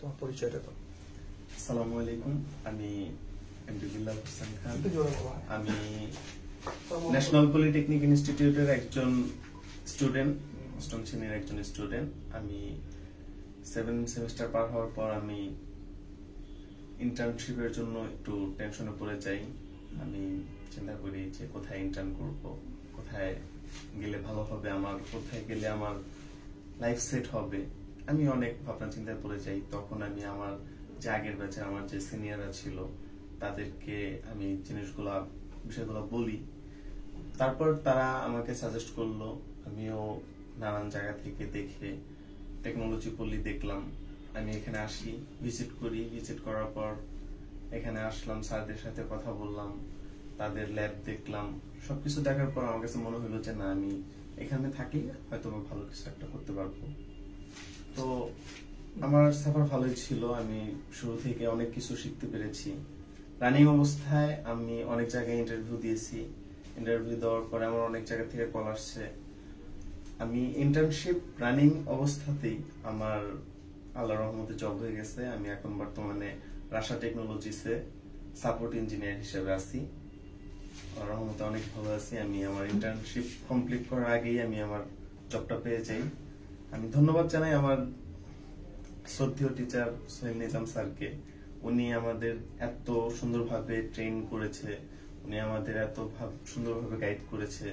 তোমার পরিচয়টা দাও। আসসালামু আলাইকুম, আমি এমডি বিল্লাল হোসেন খান। আমি ন্যাশনাল পলিটেকনিক ইনস্টিটিউটের একজন স্টুডেন্ট, অষ্টম শ্রেণীর একজন স্টুডেন্ট। আমি 7 সেমিস্টার পার হওয়ার পর আমি ইন্টার্নশিপের জন্য একটু টেনশনে পড়ে যাই। আমি চিন্তা করি যে কোথায় ইন্টার্ন করব, কোথায় গেলে ভালো হবে, আমার কোথায় গেলে আমার লাইফ সেট হবে। আমি অনেক ভাবনা চিন্তায় পড়ে যাই। তখন আমি আমার যে আগের ব্যাচে আমার যে সিনিয়ররা ছিল তাদেরকে আমি বিষয়গুলো বলি। তারপর তারা আমাকে সাজেস্ট করলো। আমিও নানান জায়গা থেকে দেখে টেকনোলজি পল্লী দেখলাম। আমি এখানে আসি, ভিজিট করি। ভিজিট করার পর এখানে আসলাম, স্যারদের সাথে কথা বললাম, তাদের ল্যাব দেখলাম। সবকিছু দেখার পর আমার কাছে মনে হলো যে না, আমি এখানে থাকলে হয়তো ভালো কিছু একটা করতে পারবো। তো আমার সাফার ভালোই ছিল। আমি শুরু থেকে অনেক কিছু শিখতে পেরেছি। রানিং অবস্থায় আমি অনেক জায়গায় ইন্টারভিউ দিয়েছি। ইন্টারভিউ দেওয়ার পরে আমার অনেক জায়গা থেকে কল আসছে। আমি ইন্টার্নশিপ রানিং অবস্থাতেই আমার আল্লাহর রহমতে জব হয়ে গেছে। আমি এখন বর্তমানে রাশা টেকনোলজিসে সাপোর্ট ইঞ্জিনিয়ার হিসেবে আছি। আল্লাহর রহমতে অনেক ভালো আছি। আমি আমার ইন্টার্নশিপ কমপ্লিট করার আগেই আমি আমার জবটা পেয়ে যাই। আমি ধন্যবাদ জানাই আমার শ্রদ্ধেয় টিচার সোহেল নিজাম স্যারকে। উনি আমাদের এত সুন্দরভাবে ট্রেন করেছে, উনি আমাদের এত সুন্দরভাবে গাইড করেছে।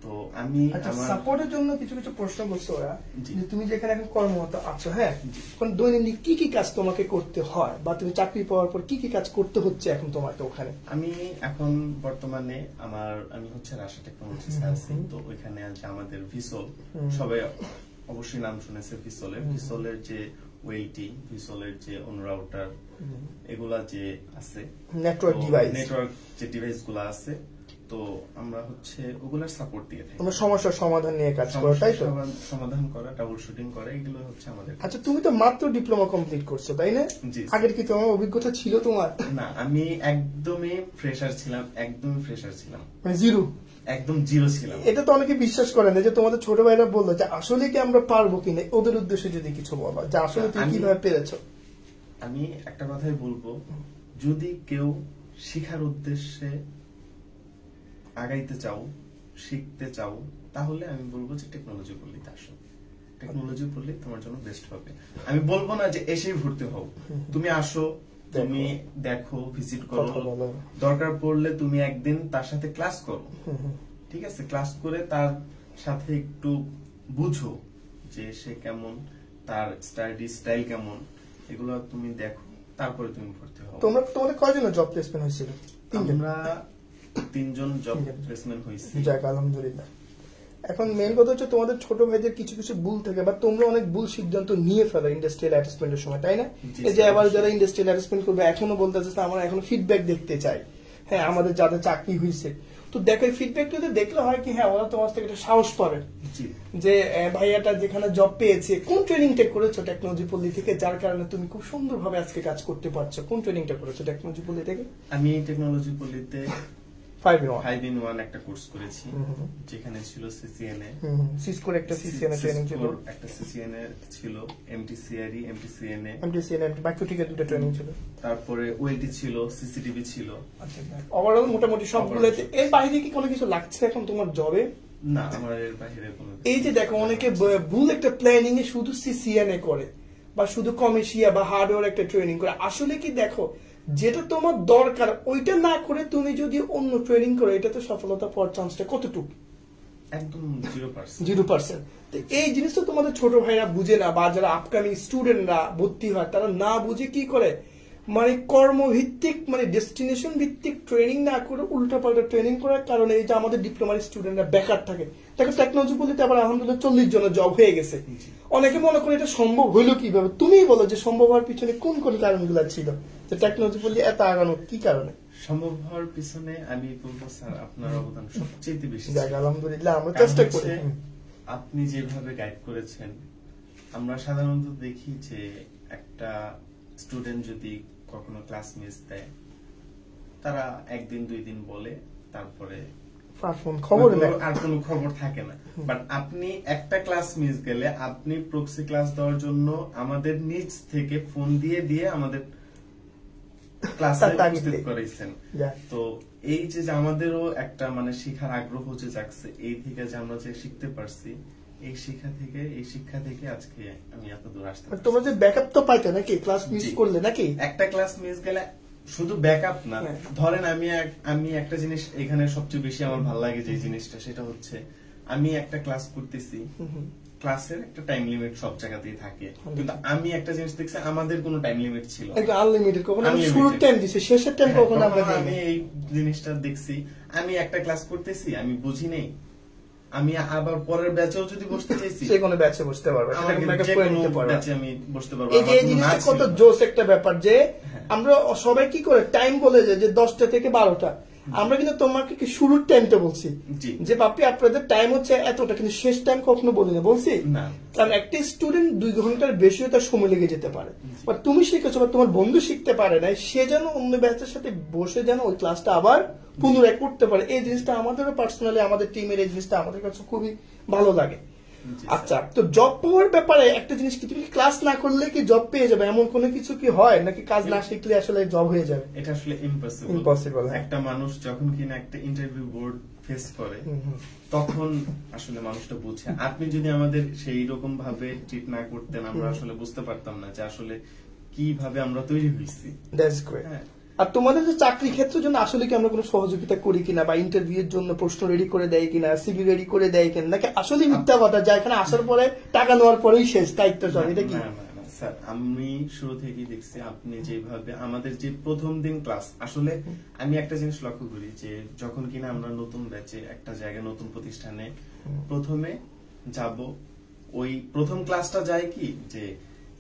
তো আমি আমার সাপোর্টের জন্য কিছু কিছু প্রশ্ন করছে ওরা, যে তুমি যেখানে এখন কর্মরত আছো, হ্যাঁ, এখন দৈনন্দিন কি কি কাজ তোমাকে করতে হয়, বা তুমি চাকরি পাওয়ার পর কি কি কাজ করতে হচ্ছে এখন তোমাকে ওখানে? আমি এখন বর্তমানে আমি হচ্ছে রাশা টেকনোলজিসে আছি। তো ওইখানে আছে আমাদের ভিসল, সবাই অবশ্যই নাম শুনেছে ভিসলের যে ওয়েলটি, ভিসলের যে অন রাউটার, এগুলা যে আছে নেটওয়ার্ক যে ডিভাইস গুলা আছে, তো আমরা হচ্ছে ওগুলার সাপোর্ট দিয়ে থাকি। আমরা সমস্যার সমাধান নিয়ে কাজ করা, তাই তো? সমাধান করা, ট্রাবল শুটিং করা, এগুলো হচ্ছে আমাদের। আচ্ছা, তুমি তো মাত্র ডিপ্লোমা কমপ্লিট করছো, তাই না? আগের কি তোমার অভিজ্ঞতা ছিল তোমার? না, আমি একদমই ফ্রেশার ছিলাম। মানে জিরো, একদম জিরো ছিলাম। এটা তো অনেকে বিশ্বাস করে না, যে তোমাদের ছোট ভাইরা বললো যে আসলে কি আমরা পারবো কিনা। ওদের উদ্দেশ্যে যদি কিছু বলো, যে আসলে তুমি কিভাবে পেরেছো? আমি একটা কথাই বলবো, যদি কেউ শিখার উদ্দেশ্যে আগাইতে চাও, শিখতে চাও, তাহলে আমি বলবো যে টেকনোলজি পড়লিতে আসো। টেকনোলজি পড়লে তোমার জন্য বেস্ট হবে। আমি বলবো না যে এসেই ভর্তি হও। তুমি আসো, তুমি দেখো, ভিজিট করো, দরকার পড়লে তুমি একদিন তার সাথে ক্লাস করো। ঠিক আছে, ক্লাস করে তার সাথে একটু বুঝো যে সে কেমন, তার স্টাডি স্টাইল কেমন, এগুলো তুমি দেখো, তারপরে তুমি ভর্তি হও। তোমাদের কয়জন জব প্লেসমেন্ট হয়েছিল? আমরা 3 জন জব প্লেসমেন্ট হয়েছে। যাক, আলহামদুলিল্লাহ। এখন মেন কথা হচ্ছে তোমাদের ছোট ভাইদের কিছু কিছু ভুল থাকে, বা তোমরা অনেক ভুল সিদ্ধান্ত নিয়ে ফেলো ইন্ডাস্ট্রিয়াল অ্যাটাচমেন্টের সময়, তাই না? এই যে আবার যারা ইন্ডাস্ট্রিয়াল অ্যাটাচমেন্ট করবে এখনো বলতেছে আমরা এখনো ফিডব্যাক দেখতে চাই। হ্যাঁ, আমাদের যাদের চাকরি হয়েছে, তো দেখো ফিডব্যাকটা দেখলে হয় কি, হ্যাঁ, ওরা তোমার থেকে একটা সাহস পাবে যে ভাইয়াটা যেখানে জব পেয়েছে, কোন ট্রেনিংটা করেছো টেকনোলজি পল্লী থেকে, যার কারণে তুমি খুব সুন্দরভাবে আজকে কাজ করতে পারছো। কোন ট্রেনিংটা করেছো টেকনোলজি পল্লী থেকে? আমি টেকনোলজি পল্লীতে 5-in-1 একটা কোর্স করেছি, যেখানে ছিল সিসিএনএ, সিসকোর একটা সিসিএনএ ট্রেনিং ছিল, একটা সিসিএনএ ছিল, এমটিসিআরই, এমটিসিএনএ, বাকিটিকে দুটো ট্রেনিং ছিল, তারপরে ওএলটি ছিল, সিসিটিভি ছিল। আচ্ছা, ওভারঅল মোটামুটি সবগুলোতে। এর বাইরে কি কোনো কিছু লাগছে এখন তোমার জবে? না, আমার এর বাইরে কোনো। এই যে দেখো, অনেকে ভুল একটা প্ল্যানিং এ শুধু সিসিএনএ করে, বা শুধু কমার্শিয়া বা হার্ডওয়্যার একটা ট্রেনিং করে। আসলে কি দেখো, যেটা তোমার দরকার ওইটা না করে তুমি যদি অন্য ট্রেনিং করো, এটাতে সফলতা পাওয়ার চান্সটা কতটুকু? একদম 0%। এই জিনিসটা তোমাদের ছোট ভাইরা বুঝে না, বা যারা আপকামিং স্টুডেন্টরা ভর্তি হয় তারা না বুঝে কি করে, মানে কর্মভিত্তিক, মানে ডেস্টিনেশন ভিত্তিক ট্রেনিং না করে উল্টাপাল্টা ট্রেনিং করার কারণে এই যে আমাদের ডিপ্লোমার স্টুডেন্টরা বেকার থাকে। দেখো টেকনোলজি বলতে আবার আলহামদুলিল্লাহ 40 জনের জব হয়ে গেছে। অনেকে মনে করে এটা সম্ভব হইলো কিভাবে। তুমি বলো যে সম্ভব হওয়ার পিছনে কোন কোন কারণগুলো ছিল, যে টেকনোলজি বলতে এত আগানো কি কারণে? সম্ভব হওয়ার পিছনে আমি বলবো স্যার আপনার অবদান সবচেয়ে বেশি। আলহামদুলিল্লাহ, আমরা চেষ্টা করি। আপনি যেভাবে গাইড করেছেন, আমরা সাধারণত দেখি যে একটা স্টুডেন্ট যদি কখনো ক্লাস মিস দেয়, তারা 1 দিন 2 দিন বলে, তারপরে খবর আর কোনো খবর থাকে না। বাট আপনি একটা ক্লাস মিস গেলে আপনি প্রক্সি ক্লাস দেওয়ার জন্য আমাদের নিজ থেকে ফোন দিয়ে দিয়ে আমাদের ক্লাসে উপস্থিত করাইছেন। তো এই যে আমাদেরও একটা মানে শিখার আগ্রহ যে জাগছে, এই থেকে যে আমরা যে শিখতে পারছি, এই শিক্ষা থেকে আজকে আমি এত দূর আসতে পারছি। তোমরা যে ব্যাকআপ তো পাইতে নাকি ক্লাস মিস করলে নাকি? একটা ক্লাস মিস গেলে শুধু ব্যাকআপ না, ধরেন আমি একটা জিনিস এখানে সবচেয়ে বেশি আমার ভালো লাগে যে জিনিসটা, সেটা হচ্ছে আমি একটা ক্লাস করতেছি, ক্লাসের একটা টাইম লিমিট সব জায়গাতেই থাকে, কিন্তু আমি একটা জিনিস দেখছি আমাদের কোনো টাইম লিমিট ছিল না, আনলিমিটেড। কখনো শুরুর টাইম দিছে, শেষের টাইম কখনো আমরা দেইনি। আমি এই জিনিসটা দেখছি, আমি একটা ক্লাস করতেছি, আমি বুঝি নেই, আমি আবার পরের ব্যাচেও যদি বসতে চাইছি যে কোনো ব্যাচে বসতে পারবে, আমি বসতে পারবো। এই যে জিনিসটা কত জোস একটা ব্যাপার যে আমরা সবাই কি করে টাইম বলে যায় যে 10টা থেকে 12টা, আমরা কিন্তু তোমাকে কি শুরুর টাইমটা বলছি যে বাপি আপনাদের টাইম হচ্ছে এতটা, কিন্তু শেষ টাইম কখনো বলি না, বলছি? কারণ একটা স্টুডেন্ট 2 ঘন্টার বেশিও তার সময় লেগে যেতে পারে, বা তুমি শিখেছো বা তোমার বন্ধু শিখতে পারে না, সে যেন অন্য ব্যাচের সাথে বসে যেন ওই ক্লাসটা আবার পুনরায় করতে পারে। এই জিনিসটা আমাদেরও পার্সোনালি, আমাদের টিমের এই জিনিসটা আমাদের কাছে খুবই ভালো লাগে। আচ্ছা, তো জব পাওয়ার ব্যাপারে একটা জিনিস কি, তুমি ক্লাস না করলে কি জব পেয়ে যাবে এমন কোনো কিছু কি হয় নাকি? কাজ না শিখলে আসলে জব হয়ে যাবে? এটা আসলে ইম্পসিবল। একটা মানুষ যখন কিনা একটা ইন্টারভিউ বোর্ড ফেস করে তখন আসলে মানুষটা বুঝে। আপনি যদি আমাদের সেই রকম ভাবে ট্রিট না করতেন, আমরা আসলে বুঝতে পারতাম না যে আসলে কিভাবে আমরা তৈরি হয়েছি। That's great. আর তোমাদের যে চাকরি ক্ষেত্রের জন্য আসলে কি আমরা কোনো সহযোগিতা করি কিনা, বা ইন্টারভিউ এর জন্য প্রশ্ন রেডি করে দেয় কিনা, সিভি রেডি করে দেয় কিনা, নাকি আসলে মিথ্যা কথা যা এখানে আসার পরে টাকা নেওয়ার পরেই শেষ দায়িত্ব সব? এটা কি? স্যার, আমি শুরু থেকেই দেখছি আপনি যেভাবে আমাদের যে প্রথম দিন ক্লাস, আসলে আমি একটা জিনিস লক্ষ্য করি যে যখন কিনা আমরা নতুন ব্যাচে একটা জায়গায় নতুন প্রতিষ্ঠানে প্রথমে যাব, ওই প্রথম ক্লাসটা যায় কি যে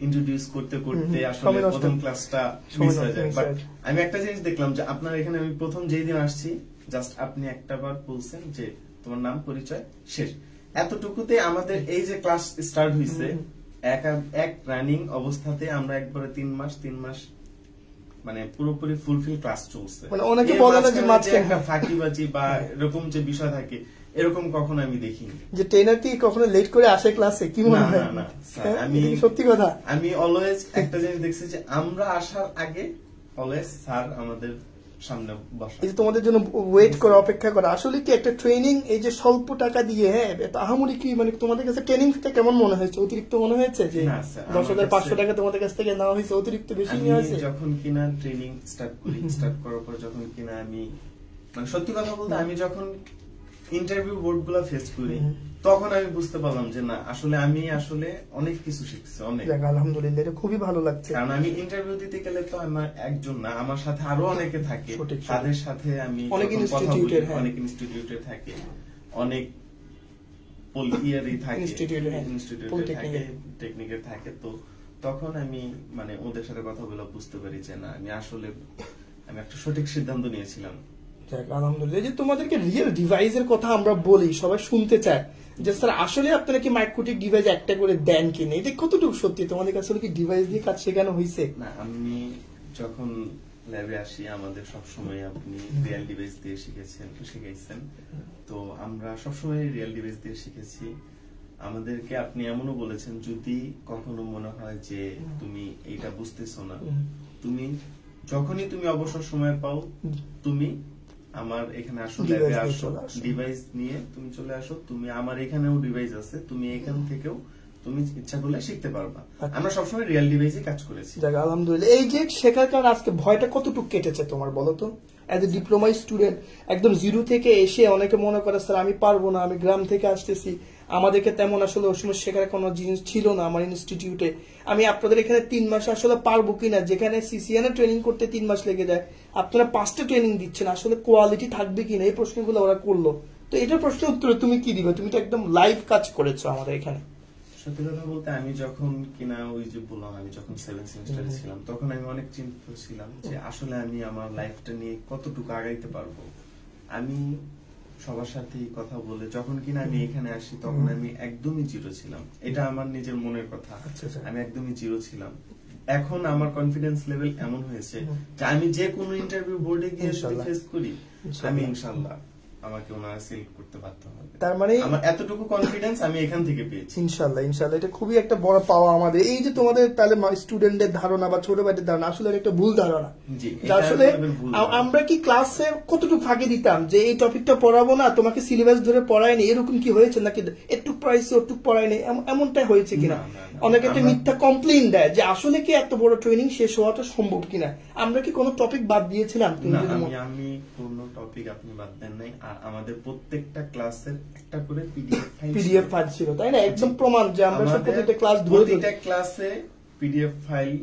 ইন্ট্রোডিউস করতে করতে আসলে প্রথম ক্লাসটা মিস হয়ে যায়। বাট আমি একটা জিনিস দেখলাম যে আপনার এখানে আমি প্রথম যেই দিন আসছি, জাস্ট আপনি একটা বার বলছেন যে তোমার নাম, পরিচয়, শেষ। এতটুকুতে আমাদের এই যে ক্লাস স্টার্ট হয়েছে, এক রানিং অবস্থাতে আমরা একবারে 3 মাস মানে পুরোপুরি ফুলফিল ক্লাস চলছে। মানে অনেকে বলে না যে মাঝখানে একটা ফাঁকিবাজি বা এরকম যে বিষয় থাকে, এরকম কখনো আমি দেখিনি। যে ট্রেনার কি কখনো লেট করে আসে ক্লাসে? কি মনে হয়? না, আমি সত্যি কথা, আমি অলওয়েজ একটা জিনিস দেখছি যে আমরা আসার আগে অলওয়েজ স্যার আমাদের সামনে বসা, এই যে তোমাদের জন্য ওয়েট করে অপেক্ষা করা। আসলে কি একটা ট্রেনিং এই যে স্বল্প টাকা দিয়ে, হ্যাঁ, আহামরি কি মানে তোমাদের কাছে ট্রেনিং ফিটা কেমন মনে হয়েছে? অতিরিক্ত মনে হয়েছে যে 10,500 টাকা তোমাদের কাছ থেকে নেওয়া হয়েছে? অতিরিক্ত বেশি নেওয়া হয়েছে? যখন কিনা ট্রেনিং স্টার্ট করার পর যখন কিনা আমি মানে সত্যি কথা বলতে আমি যখন ইন্টারভিউ বোর্ড গুলা ফেস করি, তখন আমি বুঝতে পারলাম যে না, আসলে আমি অনেক কিছু শিখছি, অনেক। আলহামদুলিল্লাহ, এটা খুবই ভালো লাগছে। কারণ আমি ইন্টারভিউ দিতে গেলে তো আমার একজন না, আমার সাথে আরো অনেকে থাকে, তাদের সাথে আমি অনেক ইনস্টিটিউটে থাকে, অনেক টেকনিকের থাকে। তো তখন আমি মানে ওদের সাথে কথা বলে বুঝতে পারি যে না, আমি একটা সঠিক সিদ্ধান্ত নিয়েছিলাম। আলহামদুলিল্লাহ। যে তোমাদেরকে রিয়েল ডিভাইসের কথা আমরা বলি, সবাই শুনতে চায় যে স্যার আসলে আপনারা কি মাইক্রোটিক ডিভাইস একটা করে দেন কিনা, এটা কতটুকু সত্যি? তোমাদের কাছে কি ডিভাইস দিয়ে কাজ শেখানো হয়েছে? না, আমি যখন ল্যাবে আসি আমাদের সবসময় আপনি রিয়েল ডিভাইস দিয়ে শিখাইছেন। তো আমরা সবসময় রিয়েল ডিভাইস দিয়ে শিখেছি। আমাদেরকে আপনি এমনও বলেছেন, যদি কখনো মনে হয় যে তুমি এইটা বুঝতেছো না, যখনই তুমি অবসর সময় পাও, তুমি আমার এখানে আসো, ল্যাবে আসো, ডিভাইস নিয়ে তুমি চলে আসো, তুমি আমার এখানেও ডিভাইস আছে, তুমি এখান থেকেও তুমি ইচ্ছা করলে শিখতে পারবা। আমরা সবসময় রিয়েল ডিভাইসে কাজ করেছি। আলহামদুলিল্লাহ। এই যে শেখার কারণে আজকে ভয়টা কতটুকু কেটেছে তোমার, বলো তো? এজ এ ডিপ্লোমা স্টুডেন্ট একদম জিরো থেকে এসে অনেকে মনে করে স্যার আমি পারবো না, আমি গ্রাম থেকে আসতেছি, আমাদেরকে তেমন আসলে ওই সময় শেখার কোনো জিনিস ছিল না আমার ইনস্টিটিউটে, আমি আপনাদের এখানে 3 মাসে আসলে পারবো কিনা, যেখানে সিসিএন ট্রেনিং করতে 3 মাস লেগে যায়, আপনারা 5টা ট্রেনিং দিচ্ছেন, আসলে কোয়ালিটি থাকবে কিনা, এই প্রশ্নগুলো ওরা করলো। তো এটার প্রশ্নের উত্তরে তুমি কি দিবে? তুমি তো একদম লাইভ কাজ করেছো আমাদের এখানে। সত্যি কথা বলতে আমি যখন কিনা ওই যে বললাম, আমি যখন 7 সেমিস্টারে ছিলাম, তখন আমি অনেক চিন্তিত ছিলাম যে আসলে আমি আমার লাইফটা নিয়ে কতটুকু আগাইতে পারবো। আমি সবার সাথে কথা বলে যখন কিনা আমি এখানে আসি, তখন আমি একদমই জিরো ছিলাম। এটা আমার নিজের মনের কথা, আমি একদমই জিরো ছিলাম। এখন আমার কনফিডেন্স লেভেল এমন হয়েছে যে আমি যে কোনো ইন্টারভিউ বোর্ডে গিয়ে যদি ফেস করি, আমি ইনশাআল্লাহ আমাকে ওনারা সিলেক্ট করতে বাধ্য হবে। তার মানে আমার এতটুকু কনফিডেন্স আমি এখান থেকে পেয়েছি। ইনশাল্লাহ ইনশাল্লাহ এটা খুবই একটা বড় পাওয়া আমাদের। এই যে তোমাদের তাহলে স্টুডেন্টদের ধারণা বা ছোট ভাইদের ধারণা আসলে একটা ভুল ধারণা। আসলে আমরা কি ক্লাসে কতটুকু ফাঁকি দিতাম যে এই টপিকটা পড়াবো না, তোমাকে সিলেবাস ধরে পড়ায়নি, এরকম কি হয়েছে নাকি একটু পড়াইছে ওটুক পড়ায়নি, এমনটাই হয়েছে কিনা? অনেকে একটা মিথ্যা কমপ্লেইন দেয় যে আসলে কি এত বড় ট্রেনিং শেষ হওয়াটা সম্ভব কিনা। আমরা কি কোনো টপিক বাদ দিয়েছিলাম? আমি কোন টপিক আপনি বাদ দেন নাই। আর আমাদের প্রত্যেকটা ক্লাসের একটা করে পিডিএফ ফাইল ছিল, তাই না? একদম প্রমাণ যে আমরা প্রত্যেকটা ক্লাস ধরে প্রত্যেকটা ক্লাসে পিডিএফ ফাইল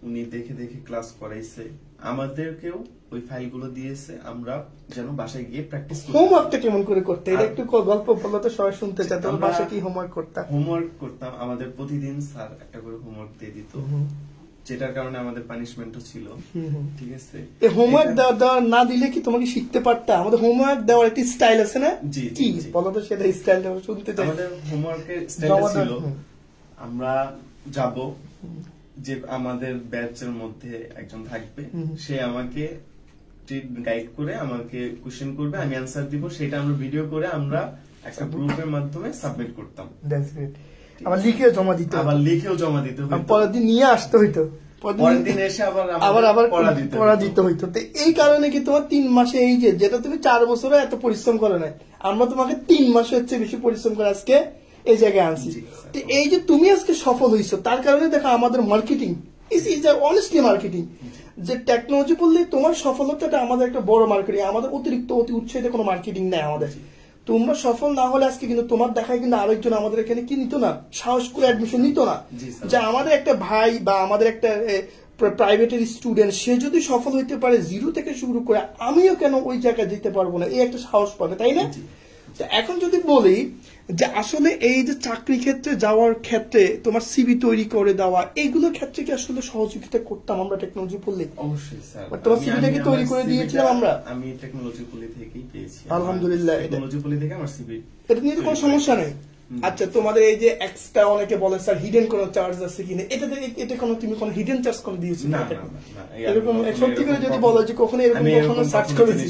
উনি দেখে দেখে ক্লাস করাইছে, আমাদেরকেও ওই ফাইলগুলো দিয়েছে, আমরা যেন বাসায় গিয়ে প্র্যাকটিস করি। হোমওয়ার্কটা কেমন করে করতে, এটা একটু গল্প বলো তো, সবাই শুনতে চায়। তোমরা বাসায় কি হোমওয়ার্ক করতাম? হোমওয়ার্ক করতাম, আমাদের প্রতিদিন স্যার একটা করে হোমওয়ার্ক দিয়ে দিত, যেটার কারণে আমাদের পানিশমেন্টও ছিল। ঠিক আছে, এই হোমওয়ার্ক দেওয়া না দিলে কি তোমাকে শিখতে পারতা? আমাদের হোমওয়ার্ক দেওয়ার একটা স্টাইল আছে না? কি বলো তো, সেটা স্টাইলটা শুনতে চাই। আমাদের হোমওয়ার্কের স্টাইল ছিল, আমরা যাব, যে আমাদের ব্যাচের মধ্যে একজন থাকবে, সে আমাকে গাইড করে আমাকে কোশ্চেন করবে, আমি অ্যান্সার দিব, সেটা আমরা ভিডিও করে আমরা একটা গ্রুপের মাধ্যমে সাবমিট করতাম। আবার লিখেও জমা দিতে, হতো, পরের দিন নিয়ে আসতে হইতো, পরের দিন এসে আবার পড়া দিতে হইতো। তো এই কারণে কি তোমার 3 মাসে এই যে যেটা তুমি 4 বছরে এত পরিশ্রম করো নাই, আমরা তোমাকে 3 মাসে হচ্ছে বেশি পরিশ্রম করে আজকে এই জায়গায় আনছি। তো এই যে তুমি আজকে সফল হইছো, তার কারণে দেখো আমাদের মার্কেটিং ইজ অনেস্টলি মার্কেটিং, যে টেকনোলজি বললে তোমার সফলতাটা আমাদের একটা বড় মার্কেটিং, আমাদের অতিরিক্ত অতি উৎসাহিত কোনো মার্কেটিং নেই আমাদের। তোমরা সফল না হলে আজকে কিন্তু তোমার দেখায় কিন্তু আরেকজন আমাদের এখানে কি নিত না, সাহস করে অ্যাডমিশন নিত না। যে আমাদের একটা ভাই বা আমাদের একটা প্রাইভেটের স্টুডেন্ট, সে যদি সফল হইতে পারে 0 থেকে শুরু করে, আমিও কেন ওই জায়গায় যেতে পারবো না, এই একটা সাহস পাবে, তাই না? এখন যদি বলি যে আসলে এই যে চাকরি ক্ষেত্রে যাওয়ার ক্ষেত্রে তোমার সিভি তৈরি করে দেওয়া, এইগুলোর ক্ষেত্রে কি আসলে সহযোগিতা করতাম আমরা টেকনোলজি পড়লে? অবশ্যই স্যার, তোমার সিভিটা কি তৈরি করে দিয়েছিলাম আমরা? আমি টেকনোলজি পড়লে থেকেই পেয়েছি, আলহামদুলিল্লাহ। টেকনোলজি পড়লে থেকে আমার সিভি, এটা নিয়ে কোনো সমস্যা নেই। আচ্ছা, তোমাদের এই যে এক্সট্রা অনেকে বলে স্যার হিডেন কোনো চার্জ আছে কিনা, এটা কোনো তুমি কোনো হিডেন চার্জ কোনো দিয়েছো না? এরকম সত্যি করে যদি বলো যে কখনো এরকম কখনো সার্চ করেছি?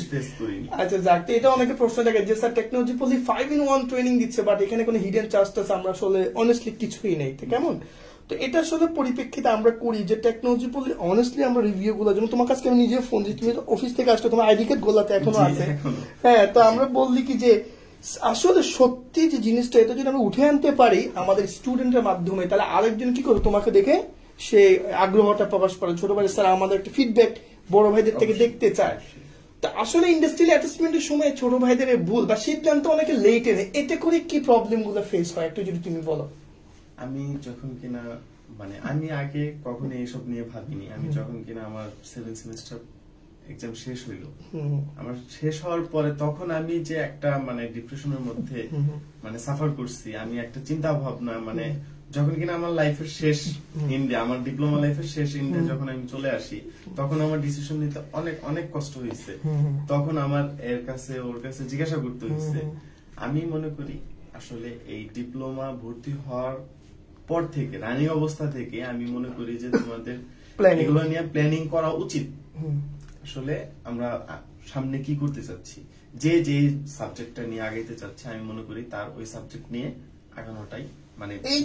আচ্ছা যাক, এটা অনেকে প্রশ্ন থাকে যে স্যার টেকনোলজি পলি 5-in-1 ট্রেনিং দিচ্ছে, বাট এখানে কোনো হিডেন চার্জ টার্জ আমরা আসলে অনেস্টলি কিছুই নেই, কেমন? তো এটা আসলে পরিপ্রেক্ষিতে আমরা করি যে টেকনোলজি পলি অনেস্টলি আমরা রিভিউ গুলো, যেমন তোমার কাছে আমি নিজে ফোন দিই, তুমি অফিস থেকে আসছো, তোমার আইডি কার্ড গোলাতে এখনো আছে, হ্যাঁ, তো আমরা বললি কি যে আসলে সত্যি যে জিনিসটা, এটা যদি আমরা উঠে আনতে পারি আমাদের স্টুডেন্টের মাধ্যমে, তাহলে আরেকজন কি করে তোমাকে দেখে সে আগ্রহটা প্রকাশ করে, ছোট ভাই স্যার আমাদের একটা ফিডব্যাক বড় ভাইদের থেকে দেখতে চায়। তো আসলে ইন্ডাস্ট্রিয়াল অ্যাটাচমেন্টের সময় ছোট ভাইদের ভুল বা সিদ্ধান্ত অনেকে লেট এনে, এতে করে কি প্রবলেম গুলো ফেস হয় একটু যদি তুমি বলো। আমি যখন কিনা আমি আগে কখনো এইসব নিয়ে ভাবিনি, আমি যখন কিনা আমার 7 সেমিস্টার এক্সাম শেষ হইল, আমার শেষ হওয়ার পরে তখন আমি যে একটা ডিপ্রেশনের মধ্যে সাফার করছি, আমি একটা চিন্তা ভাবনা যখন কিনা আমার লাইফের শেষ ইন্ডিয়া, আমার ডিপ্লোমা লাইফের শেষ ইন্ডিয়া যখন আমি চলে আসি, তখন আমার ডিসিশন নিতে অনেক অনেক কষ্ট হয়েছে। তখন আমার এর কাছে ওর কাছে জিজ্ঞাসা করতে হয়েছে। আমি মনে করি আসলে এই ডিপ্লোমা ভর্তি হওয়ার পর থেকে, রানিং অবস্থা থেকে আমি মনে করি যে তোমাদের এগুলো নিয়ে প্ল্যানিং করা উচিত। আসলে আমরা সামনে কি করতে চাচ্ছি, যে যে সাবজেক্টটা নিয়ে আগাইতে চাচ্ছে, আমি মনে করি তার ওই সাবজেক্ট নিয়ে আগানোটাই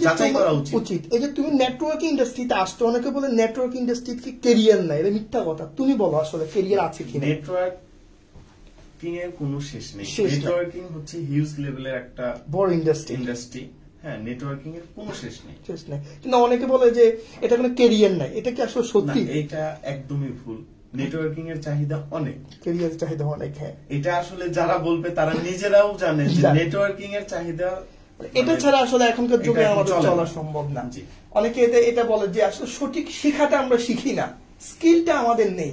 যাচাই করা উচিত। এই যে তুমি নেটওয়ার্কিং ইন্ডাস্ট্রিতে আসছো, অনেকে বলে নেটওয়ার্কিং ইন্ডাস্ট্রি কি ক্যারিয়ার নাই, এটা মিথ্যা কথা। তুমি বলো আসলে ক্যারিয়ার আছে কি? নেটওয়ার্কিং এর কোনো শেষ নেই। নেটওয়ার্কিং হচ্ছে হিউজ লেভেলের একটা বড় ইন্ডাস্ট্রি। হ্যাঁ, নেটওয়ার্কিং এর কোনো শেষ নেই। কিন্তু অনেকে বলে যে এটা কোনো ক্যারিয়ার নাই, এটা কি আসলে সত্যি? এটা একদমই ভুল। নেটওয়ার্কিং এর চাহিদা অনেক, ক্যারিয়ার চাহিদা অনেক। হ্যাঁ, এটা আসলে যারা বলবে তারা নিজেরাও জানে যে নেটওয়ার্কিং এর চাহিদা, এটা ছাড়া আসলে এখনকার যুগে আমাদের চলা সম্ভব না। অনেকে এটা বলে যে আসলে সঠিক শিখাটা আমরা শিখি না, স্কিলটা আমাদের নেই।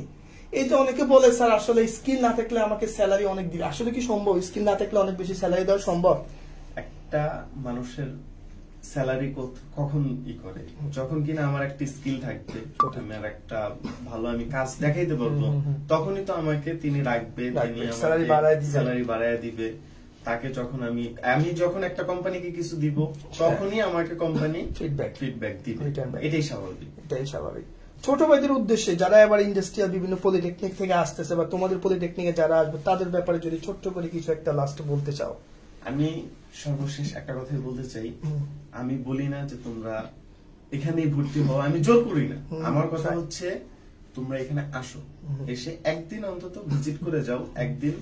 এই যে অনেকে বলে স্যার আসলে স্কিল না থাকলে আমাকে স্যালারি অনেক দিবে, আসলে কি সম্ভব? স্কিল না থাকলে অনেক বেশি স্যালারি দেওয়া সম্ভব? একটা মানুষের স্যালারি কখন করে, যখন কিনা আমার একটা স্কিল থাকবে, আমার একটা ভালো আমি কাজ দেখাইতে পারবো, তখনই তো আমাকে তিনি রাখবে, তিনি স্যালারি বাড়ায় দিবে। তাকে যখন আমি যখন একটা কোম্পানিকে কিছু দিব, তখনই আমাকে কোম্পানি ফিডব্যাক দিবে। এটাই স্বাভাবিক। ছোট ভাইদের উদ্দেশ্যে যারা এবার ইন্ডাস্ট্রিয়াল বিভিন্ন পলিটেকনিক থেকে আসতেছে বা তোমাদের পলিটেকনিকে যারা আসবে তাদের ব্যাপারে যদি ছোট্ট করে কিছু একটা লাস্ট বলতে চাও। আমি সর্বশেষ একটা কথাই বলতে চাই, আমি বলি না যে তোমরা এখানেই ভর্তি হও, আমি জোর করি না। আমার কথা হচ্ছে তোমরা এখানে আসো, এসে একদিন অন্তত ভিজিট করে যাও, একদিন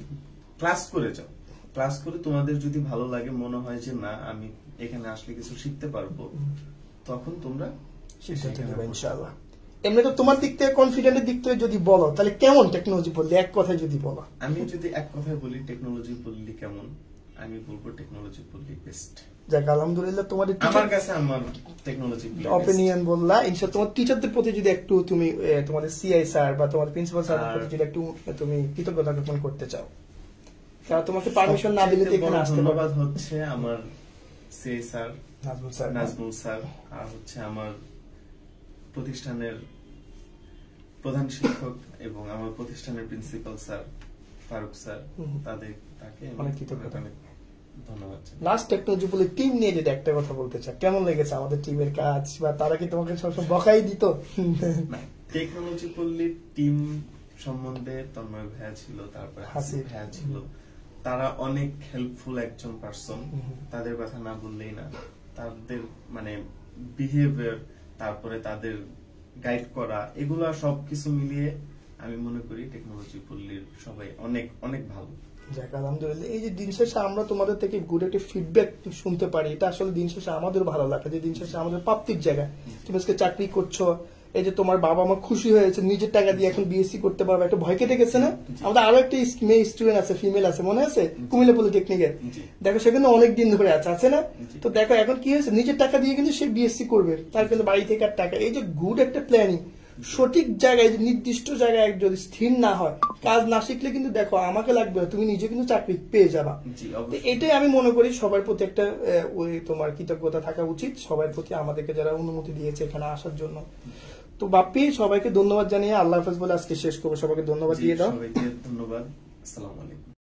ক্লাস করে যাও। ক্লাস করে তোমাদের যদি ভালো লাগে, মনে হয় যে না আমি এখানে আসলে কিছু শিখতে পারবো, তখন তোমরা সিদ্ধান্ত নেবে ইনশাআল্লাহ। এমনি তো তোমার দিক থেকে কনফিডেন্টের দিক থেকে যদি বলো তাহলে কেমন টেকনোলজি বললে এক কথায় যদি বলো? আমি যদি এক কথায় বলি টেকনোলজি বললি কেমন, আমি বলবো টেকনোলজি বললি বেস্ট। যাক আলহামদুলিল্লাহ, তোমাদের আমার কাছে আমার টেকনোলজি অপিনিয়ন বললা। ইনশাআল্লাহ তোমার টিচারদের প্রতি যদি একটু তুমি তোমাদের সিআই স্যার বা তোমাদের প্রিন্সিপাল স্যারের প্রতি যদি একটু তুমি কৃতজ্ঞতা জ্ঞাপন করতে চাও, তারা তোমাকে পারমিশন না দিলে তো এখানে আসতে ধন্যবাদ হচ্ছে আমার সিআই স্যার নাজমুল স্যার, আর হচ্ছে আমার প্রতিষ্ঠানের প্রধান শিক্ষক এবং আমার প্রতিষ্ঠানের প্রিন্সিপাল স্যার ফারুক স্যার, তাকে অনেক কৃতজ্ঞতা। ধন্যবাদ। লাস্ট টেকনোলজি বলে টিম নিয়ে যদি একটা কথা বলতে চাই, কেমন লেগেছে আমাদের টিমের কাজ, বা তারা কি তোমাকে সবসময় বকাই দিত? টেকনোলজি বললে টিম সম্বন্ধে তন্ময় ভাইয়া ছিল, তারপরে হাসিব ভাইয়া ছিল, তারা অনেক হেল্পফুল একজন পারসন, তাদের কথা না বললেই না। তাদের মানে বিহেভিয়ার, তারপরে তাদের গাইড করা, এগুলা সবকিছু মিলিয়ে আমি মনে করি টেকনোলজি পল্লীর সবাই অনেক অনেক ভালো। যাক আলহামদুলিল্লাহ, এই যে দিন শেষে আমরা তোমাদের থেকে গুড একটা ফিডব্যাক শুনতে পারি, এটা আসলে দিন শেষে আমাদের ভালো লাগে, যে দিন শেষে আমাদের প্রাপ্তির জায়গা। তুমি আজকে চাকরি করছো, এই যে তোমার বাবা মা খুশি হয়েছে, নিজের টাকা দিয়ে এখন বিএসসি করতে পারবে, একটা ভয় কেটে গেছে না? আমাদের আরো একটা মেয়ে স্টুডেন্ট আছে, ফিমেল আছে, মনে আছে কুমিল্লা পলিটেকনিকের, দেখো সেখানে অনেকদিন ধরে আছে না? তো দেখো এখন কি হয়েছে, নিজের টাকা দিয়ে কিন্তু সে বিএসসি করবে, তার কিন্তু বাড়ি থেকে আর টাকা। এই যে গুড একটা প্ল্যানিং, সঠিক জায়গায় নির্দিষ্ট জায়গায় যদি স্থির না হয়, কাজ না শিখলে কিন্তু দেখো আমাকে লাগবে, তুমি নিজে কিন্তু চাকরি পেয়ে যাবা। এটাই আমি মনে করি সবার প্রতি একটা ওই তোমার কৃতজ্ঞতা থাকা উচিত, সবার প্রতি আমাদেরকে যারা অনুমতি দিয়েছে এখানে আসার জন্য। তো বাপ্পি, সবাইকে ধন্যবাদ জানিয়ে আল্লাহ হাফেজ বলে আজকে শেষ করবো। সবাইকে ধন্যবাদ দিয়ে দাও। সবাইকে ধন্যবাদ। আসসালামু আলাইকুম।